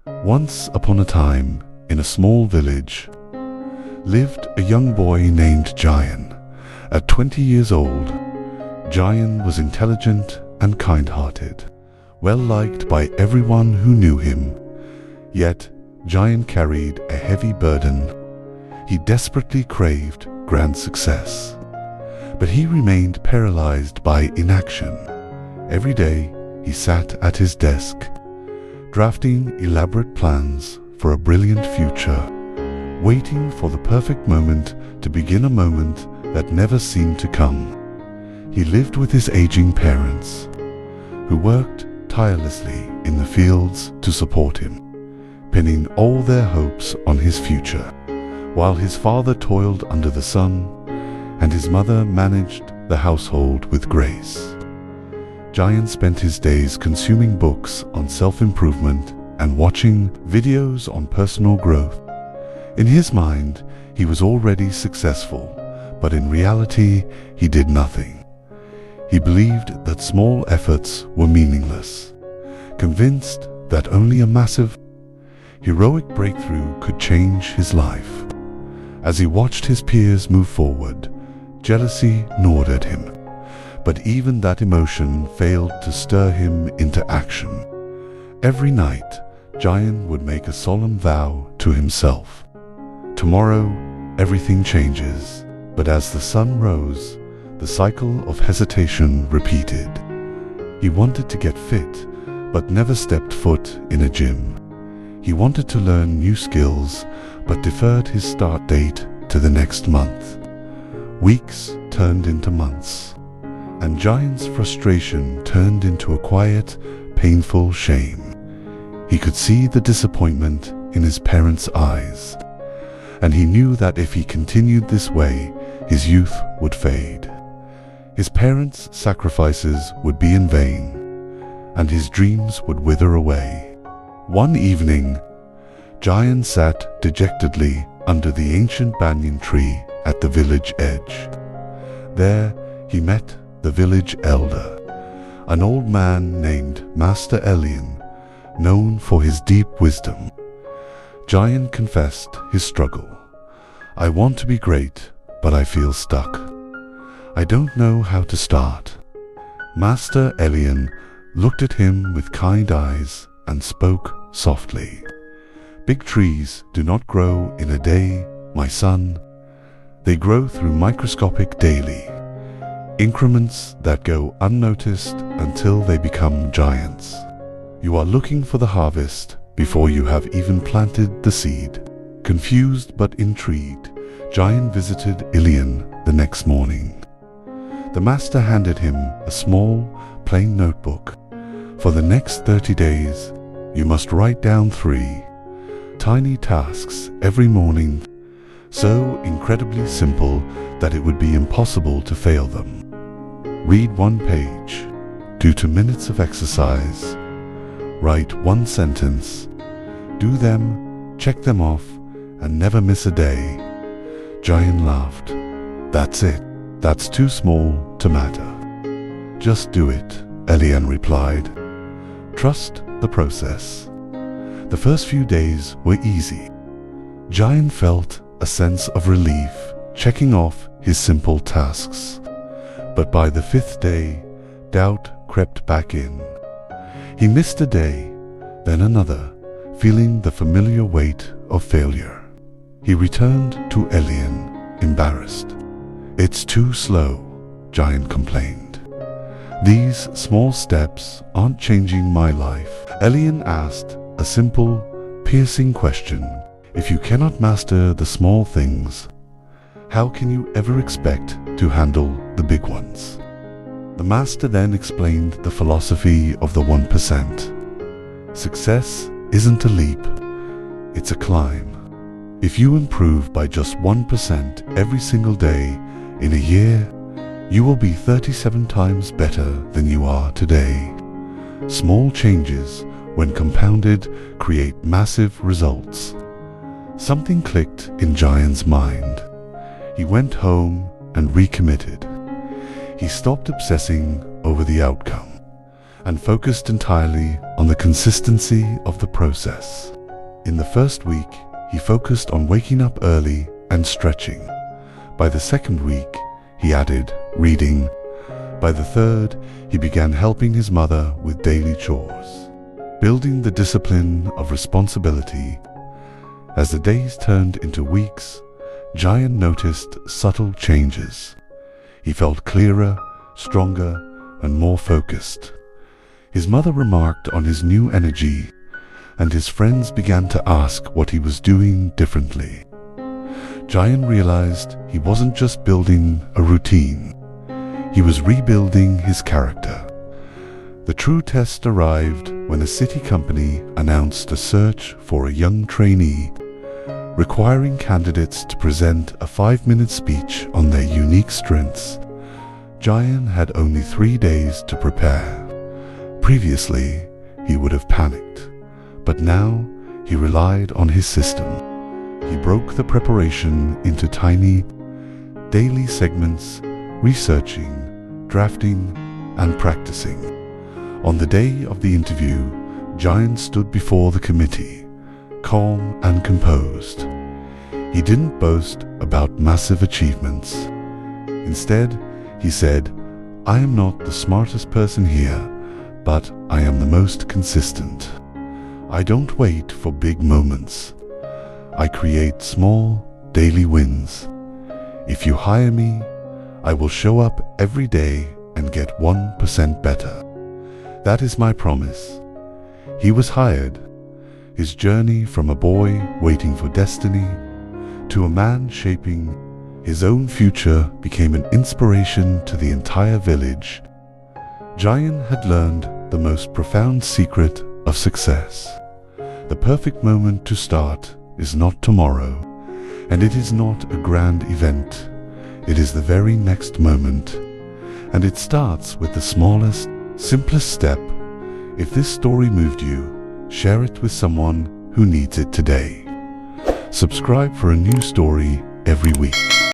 Once upon a time, in a small village, lived a young boy named Jayan. At 20 years old, Jayan was intelligent and kind-hearted, well-liked by everyone who knew him. Yet, Jayan carried a heavy burden. He desperately craved grand success, but he remained paralyzed by inaction. Every day, he sat at his desk, drafting elaborate plans for a brilliant future, waiting for the perfect moment to begin, a moment that never seemed to come. He lived with his aging parents, who worked tirelessly in the fields to support him, pinning all their hopes on his future, while his father toiled under the sun and his mother managed the household with grace. Jayan spent his days consuming books on self-improvement and watching videos on personal growth. In his mind, he was already successful, but in reality, he did nothing. He believed that small efforts were meaningless, convinced that only a massive, heroic breakthrough could change his life. As he watched his peers move forward, jealousy gnawed at him, but even that emotion failed to stir him into action. Every night, Jayan would make a solemn vow to himself. Tomorrow, everything changes. But as the sun rose, the cycle of hesitation repeated. He wanted to get fit, but never stepped foot in a gym. He wanted to learn new skills, but deferred his start date to the next month. Weeks turned into months, and Jayan's frustration turned into a quiet, painful shame. He could see the disappointment in his parents' eyes, and he knew that if he continued this way, his youth would fade. His parents' sacrifices would be in vain, and his dreams would wither away. One evening, Jayan sat dejectedly under the ancient banyan tree at the village edge. There, he met the village elder, an old man named Master Elian, known for his deep wisdom. Jayan confessed his struggle. "I want to be great, but I feel stuck. I don't know how to start." Master Elian looked at him with kind eyes and spoke softly. "Big trees do not grow in a day, my son. They grow through microscopic daily increments that go unnoticed until they become giants. You are looking for the harvest before you have even planted the seed." Confused but intrigued, Jayan visited Elian the next morning. The master handed him a small, plain notebook. "For the next 30 days, you must write down 3 tiny tasks every morning, so incredibly simple that it would be impossible to fail them. Read 1 page, do 2 minutes of exercise, write 1 sentence, do them, check them off, and never miss a day." Jayan laughed. "That's it. That's too small to matter." "Just do it," Elian replied. "Trust the process." The first few days were easy. Jayan felt a sense of relief checking off his simple tasks. But by the 5th day, doubt crept back in. He missed a day, then another, feeling the familiar weight of failure. He returned to Elian, embarrassed. "It's too slow," Jayan complained. "These small steps aren't changing my life." Elian asked a simple, piercing question. "If you cannot master the small things, how can you ever expect to handle the big ones?" The master then explained the philosophy of the 1%. Success isn't a leap, it's a climb. If you improve by just 1% every single day in a year, you will be 37 times better than you are today. Small changes, when compounded, create massive results. Something clicked in Jayan's mind. He went home and recommitted. He stopped obsessing over the outcome and focused entirely on the consistency of the process. In the first week, he focused on waking up early and stretching. By the second week, he added reading. By the third, he began helping his mother with daily chores, building the discipline of responsibility. As the days turned into weeks, Jayan noticed subtle changes. He felt clearer, stronger, and more focused. His mother remarked on his new energy, and his friends began to ask what he was doing differently. Jayan realized he wasn't just building a routine, he was rebuilding his character. The true test arrived when a city company announced a search for a young trainee, requiring candidates to present a 5-minute speech on their unique strengths. Jayan had only 3 days to prepare. Previously, he would have panicked, but now he relied on his system. He broke the preparation into tiny, daily segments, researching, drafting, and practicing. On the day of the interview, Jayan stood before the committee, calm and composed. He didn't boast about massive achievements. Instead, he said, "I am not the smartest person here, but I am the most consistent. I don't wait for big moments. I create small, daily wins. If you hire me, I will show up every day and get 1% better. That is my promise." He was hired. His journey from a boy waiting for destiny to a man shaping his own future became an inspiration to the entire village. Jayan had learned the most profound secret of success. The perfect moment to start is not tomorrow, and it is not a grand event. It is the very next moment, and it starts with the smallest, simplest step. If this story moved you, share it with someone who needs it today. Subscribe for a new story every week.